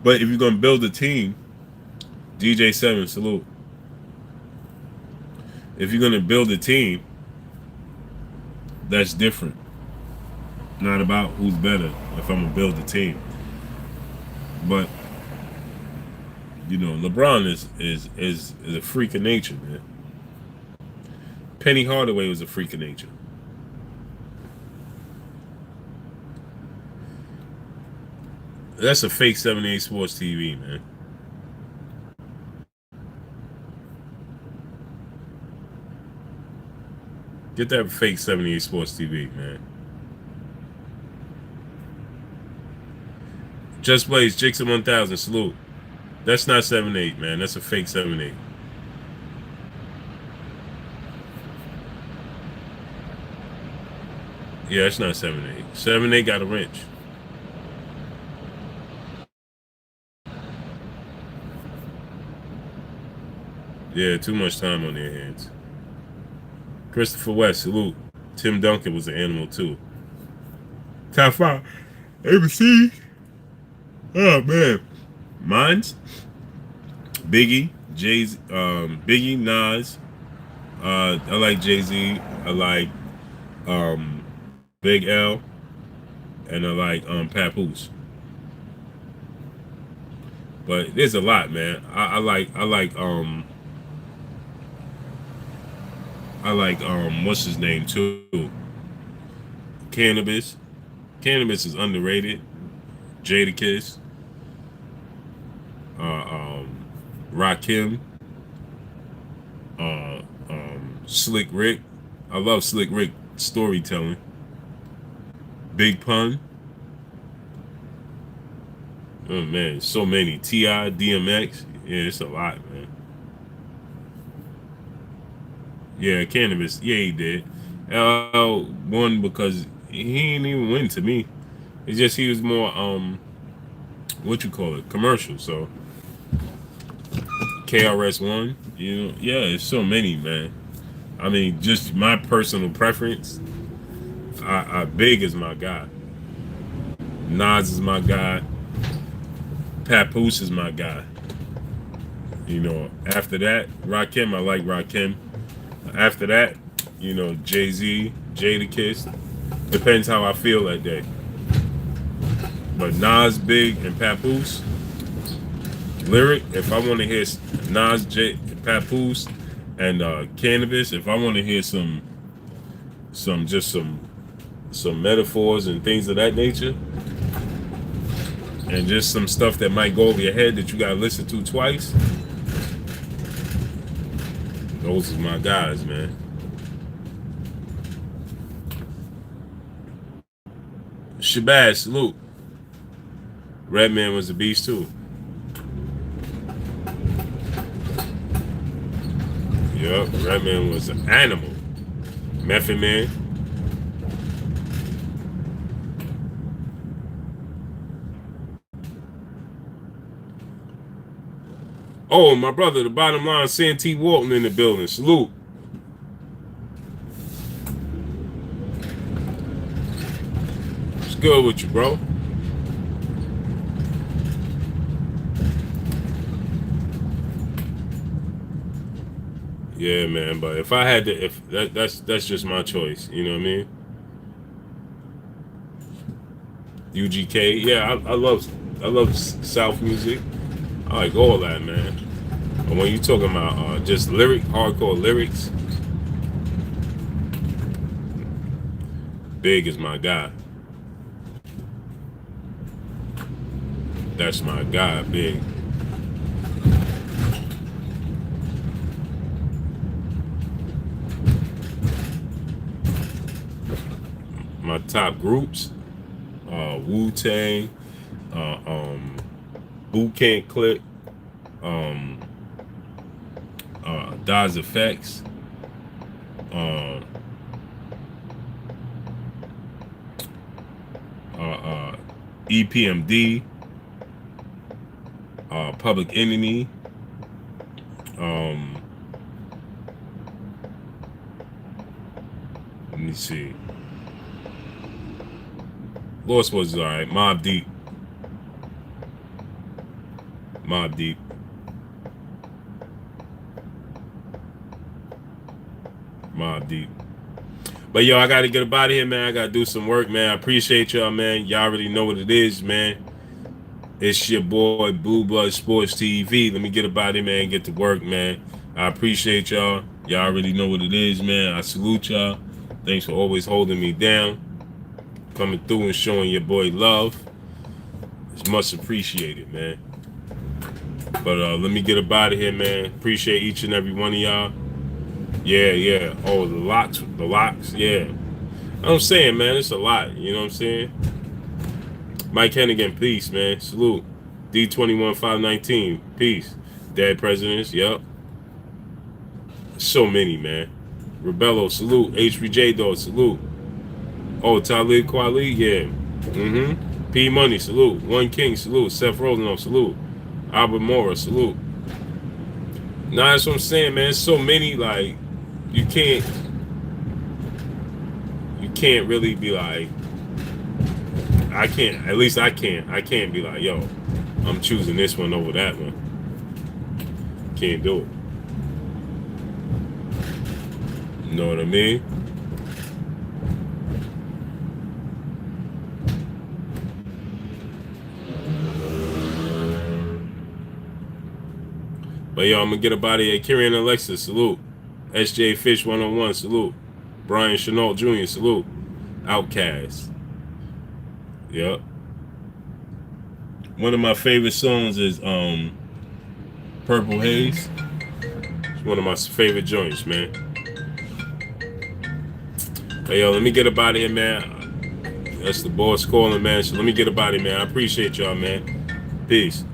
But if you're gonna build a team, DJ7, salute. If you're gonna build a team, that's different. Not about who's better if I'm gonna build a team. But LeBron is a freak of nature, man. Penny Hardaway was a freak of nature. That's a fake 78 Sports TV, man. Get that fake 78 Sports TV, man. Just Blaze, Jackson 1000, salute. That's not 7-8, man. That's a fake 7-8. Yeah, it's not 7-8. 7-8 got a wrench. Yeah, too much time on their hands. Christopher West, salute. Tim Duncan was an animal too. Top 5. ABC. Oh man. Mine's Biggie, Biggie, Nas. I like Jay-Z. I like Big L, and I like Papoose. But there's a lot, man. I like what's his name too? Cannabis. Cannabis is underrated. Jadakiss. Rakim. Slick Rick. I love Slick Rick storytelling. Big Pun. Oh man, so many. T.I., DMX. Yeah, it's a lot, man. Yeah, Cannabis. Yeah, he did. Won because he didn't even win to me. It's just he was more what you call it, commercial. So KRS One, yeah, it's so many, man. I mean, just my personal preference. Big is my guy. Nas is my guy. Papoose is my guy. After that, Rakim, I like Rakim. After that, Jay-Z, Jadakiss. Depends how I feel that day. But Nas, Big, and Papoose. Lyric, if I want to hear Nas, Papoose, and Cannabis, if I want to hear some metaphors and things of that nature, and just some stuff that might go over your head that you gotta listen to twice. Those are my guys, man. Shabazz, salute. Redman was a beast too. Yup, Redman was an animal. Method Man. Oh, my brother, the bottom line, Santee Walton in the building. Salute. What's good with you, bro? Yeah, man. But if I had to, that's just my choice. You know what I mean? UGK. Yeah, I love South music. I like all that, man. But when you talking about just hardcore lyrics, Big is my guy. That's my guy, Big. My top groups, Wu-Tang, Boot Camp Click, Daz Effects, EPMD, Public Enemy, let me see. Lost was alright. Mobb Deep. Mobb Deep. Mobb Deep. But yo, I gotta get up out of here, man. I gotta do some work, man. I appreciate y'all, man. Y'all already know what it is, man. It's your boy Blue Blood Sports TV. Let me get up out of here, man. Get to work, man. I appreciate y'all. Y'all already know what it is, man. I salute y'all. Thanks for always holding me down, coming through and showing your boy love. It's much appreciated, man. But let me get up out of here, man. Appreciate each and every one of y'all. Yeah. Oh, the locks, yeah. I'm saying, man, it's a lot. You know what I'm saying? Mike Hennigan, peace, man. Salute. D21 519, peace. Dead presidents, yep. So many, man. Rebello, salute. H3J Dog, salute. Oh, Talib Kweli, yeah. P Money, salute. One King, salute. Seth Rosenthal, salute. Albert Mora, salute. Nah, that's what I'm saying, man. So many, like, you can't really be like, I can't be like, yo, I'm choosing this one over that one. Can't do it. You know what I mean? But yo, I'm gonna get up out of here. Kieran Alexis, salute. SJ Fish 101, salute. Brian Chenault Jr., salute. Outcast. Yep. One of my favorite songs is Purple Haze. It's one of my favorite joints, man. Hey, yo, let me get up out of here, man. That's the boss calling, man. So let me get up out of here, man. I appreciate y'all, man. Peace.